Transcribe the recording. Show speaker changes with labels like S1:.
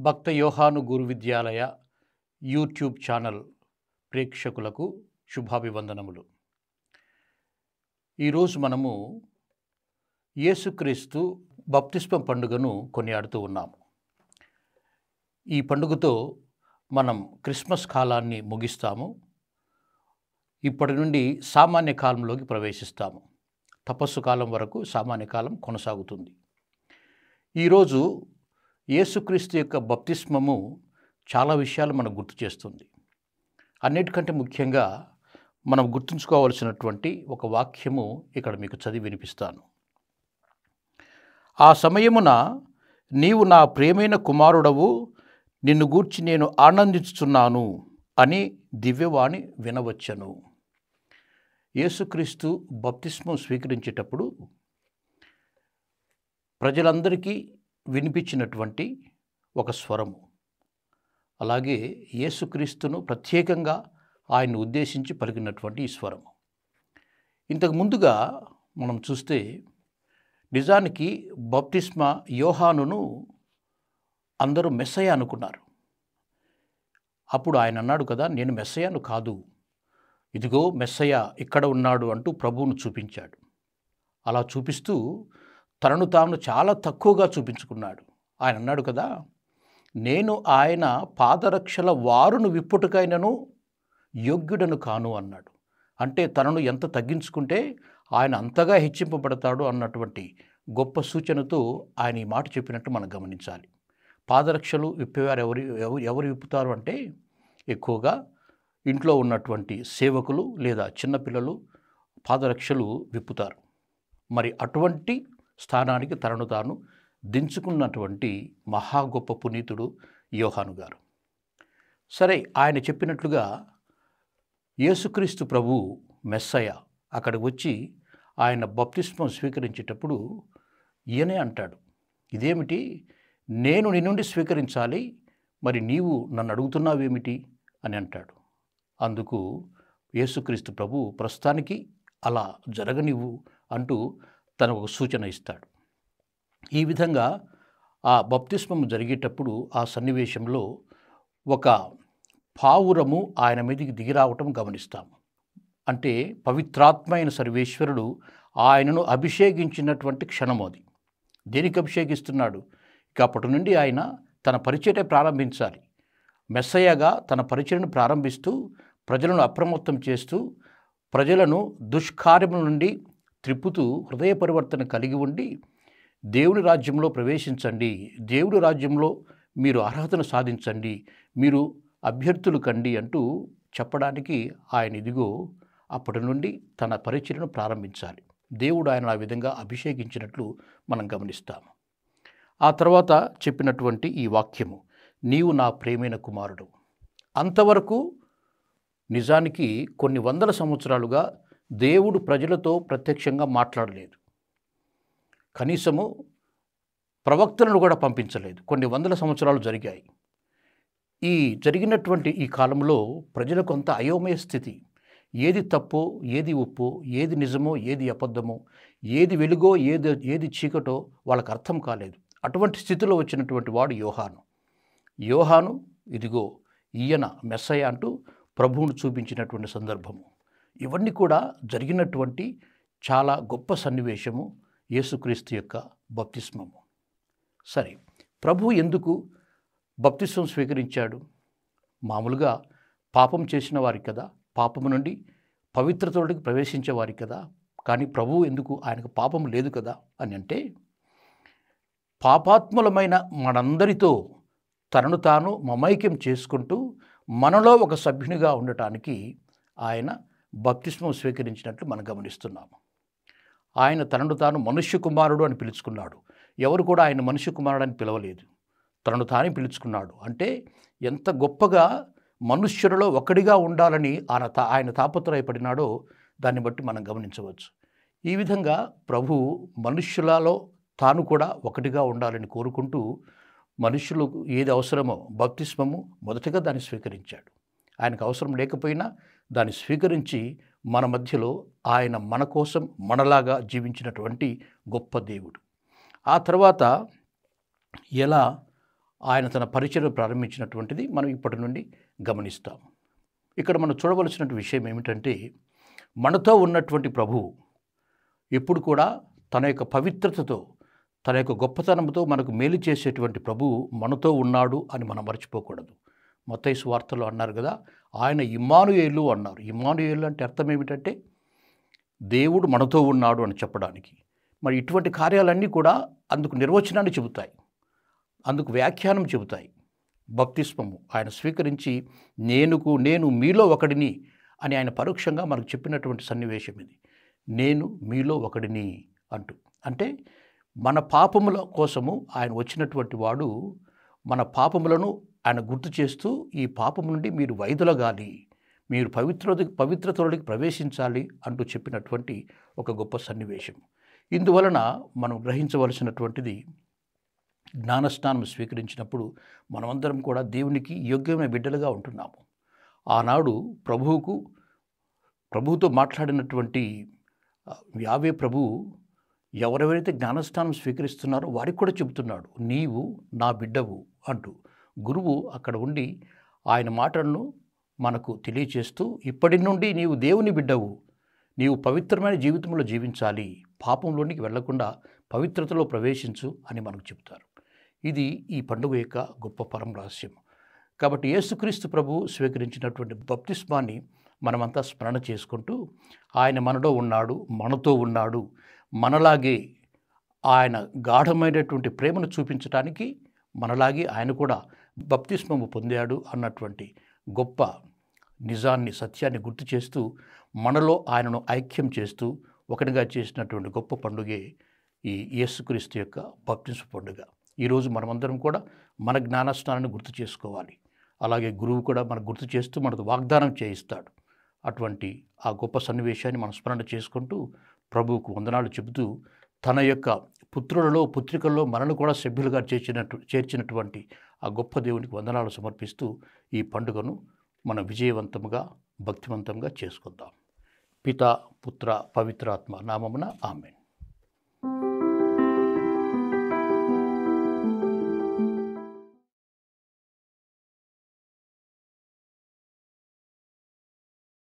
S1: భక్త యోహాను గురు విద్యాలయ YouTube channel ప్రేక్షకులకు శుభాభివందనములు. ఈరోజు మనము యేసుక్రీస్తు బప్తిస్మం పండుగను కొనియాడుతూ ఉన్నాము. ఈ పండుగతో మనం క్రిస్మస్ కాలాన్ని ముగిస్తాము. ఇప్పటి నుండి సామాన్య కాలంలోకి ప్రవేశిస్తాము. తపస్సు కాలం వరకు సామాన్య కాలం కొనసాగుతుంది. ఈరోజు యేసుక్రీస్తు యొక్క బప్తిస్మము చాలా విషయాలు మనకు గుర్తు చేస్తుంది. అన్నిటికంటే ముఖ్యంగా మనం గుర్తుంచుకోవాల్సినటువంటి ఒక వాక్యము ఇక్కడ మీకు చదివి వినిపిస్తాను. ఆ సమయమున నీవు నా ప్రియమైన కుమారుడవు, నిన్ను గూర్చి నేను ఆనందించుచున్నాను అని దివ్యవాణి వినవచ్చెను. యేసుక్రీస్తు బప్తిస్మం స్వీకరించేటప్పుడు ప్రజలందరికీ వినిపించినటువంటి ఒక స్వరము, అలాగే యేసుక్రీస్తును ప్రత్యేకంగా ఆయన్ను ఉద్దేశించి పలికినటువంటి ఈ స్వరము. ఇంతకు ముందుగా మనం చూస్తే నిజానికి బప్తిస్మ యోహానును అందరూ మెస్సయ్య అనుకున్నారు. అప్పుడు ఆయన అన్నాడు కదా, నేను మెస్సయ్యను కాదు, ఇదిగో మెస్సయ్య ఇక్కడ ఉన్నాడు అంటూ ప్రభువును చూపించాడు. అలా చూపిస్తూ తనను తాను చాలా తక్కువగా చూపించుకున్నాడు. ఆయన అన్నాడు కదా, నేను ఆయన పాదరక్షల వారును విప్పుటకైనను యోగ్యుడను కాను అన్నాడు. అంటే తనను ఎంత తగ్గించుకుంటే ఆయన అంతగా హెచ్చింపబడతాడు అన్నటువంటి గొప్ప సూచనతో ఆయన ఈ మాట చెప్పినట్టు మనం గమనించాలి. పాదరక్షలు విప్పేవారు ఎవరు విప్పుతారు అంటే ఎక్కువగా ఇంట్లో ఉన్నటువంటి సేవకులు లేదా చిన్నపిల్లలు పాదరక్షలు విప్పుతారు. మరి అటువంటి స్థానానికి తనను తాను దించుకున్నటువంటి మహా గొప్ప పునీతుడు యోహాను గారు. సరే, ఆయన చెప్పినట్లుగా యేసుక్రీస్తు ప్రభు మెస్సయ్య అక్కడికి వచ్చి ఆయన బప్తిస్మం స్వీకరించేటప్పుడు ఈయనే అంటాడు, ఇదేమిటి, నేను నీ నుండి స్వీకరించాలి, మరి నీవు నన్ను అడుగుతున్నావేమిటి అని అంటాడు. అందుకు యేసుక్రీస్తు ప్రభు ప్రస్తుతానికి అలా జరగనివ్వు అంటూ తనకు ఒక సూచన ఇస్తాడు. ఈ విధంగా ఆ బప్తిస్మం జరిగేటప్పుడు ఆ సన్నివేశంలో ఒక పావురము ఆయన మీదకి దిగిరావటం గమనిస్తాము. అంటే పవిత్రాత్మైన సర్వేశ్వరుడు ఆయనను అభిషేకించినటువంటి క్షణము అది. దేనికి అభిషేకిస్తున్నాడు? ఇక అప్పటి నుండి ఆయన తన పరిచర్య ప్రారంభించాలి. మెస్సయ్యగా తన పరిచర్యను ప్రారంభిస్తూ ప్రజలను అప్రమత్తం చేస్తూ ప్రజలను దుష్కార్యముల నుండి త్రిప్పుతూ హృదయ పరివర్తన కలిగి ఉండి దేవుని రాజ్యంలో ప్రవేశించండి, దేవుడి రాజ్యంలో మీరు అర్హతను సాధించండి, మీరు అభ్యర్థులు కండి అంటూ చెప్పడానికి ఆయన ఇదిగో అప్పటి నుండి తన పరిచర్యను ప్రారంభించాలి. దేవుడు ఆయన ఆ విధంగా అభిషేకించినట్లు మనం గమనిస్తాము. ఆ తర్వాత చెప్పినటువంటి ఈ వాక్యము, నీవు నా ప్రియమైన కుమారుడు. అంతవరకు నిజానికి కొన్ని వందల సంవత్సరాలుగా దేవుడు ప్రజలతో ప్రత్యక్షంగా మాట్లాడలేదు. కనీసము ప్రవక్తలను కూడా పంపించలేదు. కొన్ని వందల సంవత్సరాలు జరిగాయి. ఈ జరిగినటువంటి ఈ కాలంలో ప్రజలకు అంత అయోమయ స్థితి. ఏది తప్పో, ఏది ఒప్పో, ఏది నిజమో, ఏది అబద్ధమో, ఏది వెలుగో, ఏది చీకటో వాళ్ళకు అర్థం కాలేదు. అటువంటి స్థితిలో వచ్చినటువంటి వాడు యోహాను ఇదిగో ఈయన మెస్సయ్య అంటూ ప్రభువును చూపించినటువంటి సందర్భము. ఇవన్నీ కూడా జరిగినటువంటి చాలా గొప్ప సన్నివేశము యేసుక్రీస్తు యొక్క బప్తిస్మము. సరే, ప్రభువు ఎందుకు బప్తిస్మం స్వీకరించాడు? మామూలుగా పాపం చేసిన వారికి కదా, పాపము నుండి పవిత్రతలోకి ప్రవేశించేవారికి కదా. కానీ ప్రభువు ఎందుకు, ఆయనకు పాపం లేదు కదా అని అంటే, పాపాత్ములమైన మనందరితో తనను తాను మమైక్యం చేసుకుంటూ మనలో ఒక సభ్యునిగా ఉండటానికి ఆయన బప్తిస్మం స్వీకరించినట్లు మనం గమనిస్తున్నాము. ఆయన తనను తాను మనుష్య కుమారుడు అని పిలుచుకున్నాడు. ఎవరు కూడా ఆయన మనుష్య కుమారుడు అని పిలవలేదు, తనను తానే పిలుచుకున్నాడు. అంటే ఎంత గొప్పగా మనుష్యులలో ఒకడిగా ఉండాలని ఆయన తాపత్రయపడినాడో దాన్ని బట్టి మనం గమనించవచ్చు. ఈ విధంగా ప్రభు మనుష్యులలో తాను కూడా ఒకటిగా ఉండాలని కోరుకుంటూ మనుష్యులకు ఏది అవసరమో బప్తిస్మము మొదటగా దాన్ని స్వీకరించాడు. ఆయనకు అవసరం లేకపోయినా దాన్ని స్వీకరించి మన మధ్యలో ఆయన మన కోసం మనలాగా జీవించినటువంటి గొప్ప దేవుడు. ఆ తర్వాత ఎలా ఆయన తన పరిచయం ప్రారంభించినటువంటిది మనం ఇప్పటి నుండి గమనిస్తాం. ఇక్కడ మనం చూడవలసిన విషయం ఏమిటంటే, మనతో ఉన్నటువంటి ప్రభువు ఎప్పుడు కూడా తన యొక్క పవిత్రతతో, తన యొక్క గొప్పతనంతో మనకు మేలు చేసేటువంటి ప్రభువు మనతో ఉన్నాడు అని మనం మర్చిపోకూడదు. మత్తయి సువార్తలో అన్నారు కదా, ఆయన ఇమ్మానుయేలు అన్నారు. ఇమ్మానుయేలు అంటే అర్థం ఏమిటంటే దేవుడు మనతో ఉన్నాడు అని చెప్పడానికి. మరి ఇటువంటి కార్యాలన్నీ కూడా అందుకు నిర్వచనాన్ని చెబుతాయి, అందుకు వ్యాఖ్యానం చెబుతాయి. బప్తిస్మము ఆయన స్వీకరించి నేను మీలో ఒకడిని అని ఆయన పరోక్షంగా మనకు చెప్పినటువంటి సన్నివేశం ఇది. నేను మీలో ఒకడిని అంటూ, అంటే మన పాపముల కోసము ఆయన వచ్చినటువంటి వాడు. మన పాపములను ఆయన గుర్తు చేస్తూ, ఈ పాపము నుండి మీరు వైదొలగాలి, మీరు పవిత్రతలోకి ప్రవేశించాలి అంటూ చెప్పినటువంటి ఒక గొప్ప సన్నివేశం. ఇందువలన మనం గ్రహించవలసినటువంటిది, జ్ఞానస్నానం స్వీకరించినప్పుడు మనమందరం కూడా దేవునికి యోగ్యమైన బిడ్డలుగా ఉంటున్నాము. ఆనాడు ప్రభువుతో మాట్లాడినటువంటి యావే ప్రభువు ఎవరెవరైతే జ్ఞానస్నానం స్వీకరిస్తున్నారో వారికి కూడా చెబుతున్నాడు, నీవు నా బిడ్డవు అంటూ. గురువు అక్కడ ఉండి ఆయన మాటలను మనకు తెలియచేస్తూ, ఇప్పటి నుండి నీవు దేవుని బిడ్డవు, నీవు పవిత్రమైన జీవితంలో జీవించాలి, పాపంలోనికి వెళ్లకుండా పవిత్రతలో ప్రవేశించు అని మనకు చెబుతారు. ఇది ఈ పండుగ యొక్క గొప్ప పరమ రహస్యం. కాబట్టి యేసుక్రీస్తు ప్రభువు స్వీకరించినటువంటి బప్తిస్మాన్ని మనమంతా స్మరణ చేసుకుంటూ, ఆయన మనలో ఉన్నాడు, మనతో ఉన్నాడు, మనలాగే ఆయన గాఢమైనటువంటి ప్రేమను చూపించడానికి మనలాగే ఆయన కూడా బప్తిస్మము పొందాడు అన్నటువంటి గొప్ప నిజాన్ని, సత్యాన్ని గుర్తు చేస్తూ, మనలో ఆయనను ఐక్యం చేస్తూ ఒకటిగా చేసినటువంటి గొప్ప పండుగే ఈ యేసుక్రీస్తు యొక్క బప్తిస్మ పండుగ. ఈరోజు మనమందరం కూడా మన జ్ఞానస్నానాన్ని గుర్తు చేసుకోవాలి. అలాగే గురువు కూడా మనకు గుర్తు చేస్తూ మనకు వాగ్దానం చేయిస్తాడు. అటువంటి ఆ గొప్ప సన్నివేశాన్ని మనం స్మరణ చేసుకుంటూ ప్రభువుకు వందనాలు చెబుతూ, తన యొక్క పుత్రులలో పుత్రికల్లో మనల్ని కూడా సభ్యులుగా చేర్చినటువంటి ఆ గొప్ప దేవునికి వందనాలు సమర్పిస్తూ ఈ పండుగను మనం విజయవంతంగా, భక్తివంతంగా చేసుకుందాం. పితా, పుత్ర, పవిత్రాత్మ నామమున ఆమేన్.